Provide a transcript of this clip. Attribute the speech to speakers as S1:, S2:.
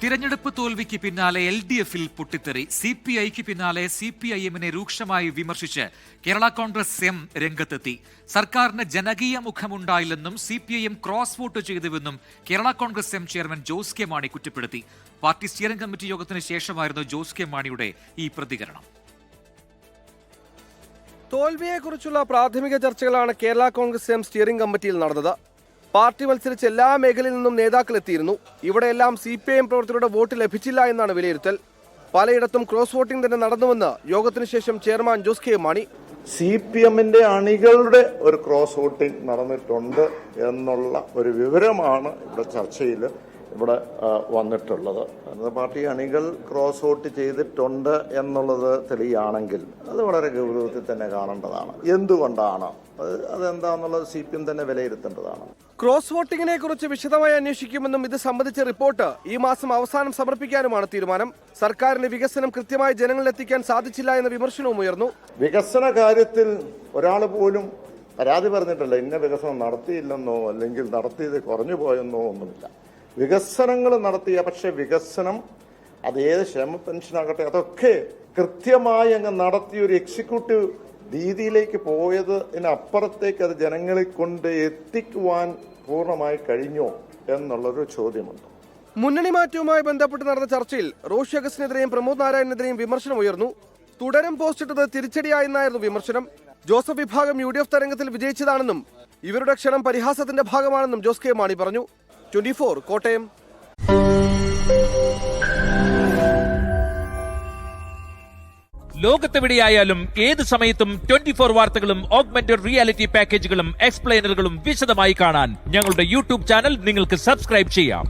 S1: തിരഞ്ഞെടുപ്പ് തോൽവിക്ക് പിന്നാലെ LDF-ൽ പൊട്ടിത്തെറി. CPI-ക്ക് പിന്നാലെ CPIM-നെ രൂക്ഷമായി വിമർശിച്ച് കേരള കോൺഗ്രസ് എം രംഗത്തെത്തി. സർക്കാരിന് ജനകീയ മുഖമുണ്ടായില്ലെന്നും CPIM ക്രോസ് വോട്ട് ചെയ്തുവെന്നും കേരള കോൺഗ്രസ് എം ചെയർമാൻ ജോസ് കെ മാണി കുറ്റപ്പെടുത്തി. പാർട്ടി സ്റ്റിയറിംഗ് കമ്മിറ്റി യോഗത്തിന് ശേഷമായിരുന്നു ജോസ് കെ മാണിയുടെ ഈ പ്രതികരണം.
S2: തോൽവിയെക്കുറിച്ചുള്ള പ്രാഥമിക ചർച്ചകളാണ് കേരള കോൺഗ്രസ് എം സ്റ്റിയറിംഗ് കമ്മിറ്റിയിൽ നടന്നത്. പാർട്ടി മത്സരിച്ച് എല്ലാ മേഖലയിൽ നിന്നും നേതാക്കൾ എത്തിയിരുന്നു. ഇവിടെയെല്ലാം CPIM പ്രവർത്തകരുടെ വോട്ട് ലഭിച്ചില്ല എന്നാണ് വിലയിരുത്തൽ. പലയിടത്തും ക്രോസ് വോട്ടിംഗ് തന്നെ നടന്നുവെന്ന് യോഗത്തിന് ശേഷം ചെയർമാൻ ജോസ് കെ മാണി.
S3: CPM-ന്റെ അണികളുടെ ഒരു ക്രോസ് വോട്ടിംഗ് നടന്നിട്ടുണ്ട് എന്നുള്ള ഒരു വിവരമാണ് ഇവിടെ ചർച്ചയിൽ വന്നിട്ടുള്ളത്. പാർട്ടി അണികൾ ക്രോസ് വോട്ട് ചെയ്തിട്ടുണ്ട് എന്നുള്ളത് തെളിയാണെങ്കിൽ അത് വളരെ ഗൗരവത്തിൽ തന്നെ കാണേണ്ടതാണ്. എന്തുകൊണ്ടാണ് അതെന്താന്നുള്ളത് CPM തന്നെ വിലയിരുത്തേണ്ടതാണ്.
S2: ക്രോസ് വോട്ടിങ്ങിനെ കുറിച്ച് വിശദമായി അന്വേഷിക്കുമെന്നും ഇത് സംബന്ധിച്ച റിപ്പോർട്ട് ഈ മാസം അവസാനം സമർപ്പിക്കാനുമാണ് തീരുമാനം. സർക്കാരിന്റെ വികസനം കൃത്യമായി ജനങ്ങളിലെത്തിക്കാൻ സാധിച്ചില്ല എന്ന വിമർശനവും ഉയർന്നു.
S3: വികസന കാര്യത്തിൽ ഒരാൾ പോലും പരാതി പറഞ്ഞിട്ടില്ല, ഇന്ന വികസനം നടത്തിയില്ലെന്നോ അല്ലെങ്കിൽ നടത്തിയത് കുറഞ്ഞു പോയെന്നോ ഒന്നുമില്ല. വികസനങ്ങൾ നടത്തിയ, പക്ഷെ വികസനം അത് ഏത് ക്ഷേമ പെൻഷനാകട്ടെ അതൊക്കെ കൃത്യമായി അങ്ങ് നടത്തിയ ഒരു എക്സിക്യൂട്ടീവ് രീതിയിലേക്ക് പോയതിനപ്പുറത്തേക്ക് അത് ജനങ്ങളെ കൊണ്ട് എത്തിക്കുവാൻ പൂർണ്ണമായി കഴിഞ്ഞോ എന്നുള്ളൊരു ചോദ്യമുണ്ട്.
S2: മുന്നണി മാറ്റവുമായി ബന്ധപ്പെട്ട് നടന്ന ചർച്ചയിൽ റോഷി അഗസ്റ്റിനെതിരെയും പ്രമോദ് നാരായണനെതിരെയും വിമർശനം ഉയർന്നു. തുടരും പോസ്റ്റിട്ടത് തിരിച്ചടിയായെന്നായിരുന്നു വിമർശനം. ജോസഫ് വിഭാഗം UDF തരംഗത്തിൽ വിജയിച്ചതാണെന്നും ഇവരുടെ ക്ഷണം പരിഹാസത്തിന്റെ ഭാഗമാണെന്നും ജോസ് കെ മാണി പറഞ്ഞു. 24 കോട്ടയം.
S4: ലോകത്തെവിടെയായാലും ഏത് സമയത്തും 24 വാർത്തകളും ഓഗ്മെന്റഡ് റിയാലിറ്റി പാക്കേജുകളും എക്സ്പ്ലെയിനറുകളും വിശദമായി കാണാൻ ഞങ്ങളുടെ YouTube ചാനൽ നിങ്ങൾക്ക് സബ്സ്ക്രൈബ് ചെയ്യാം.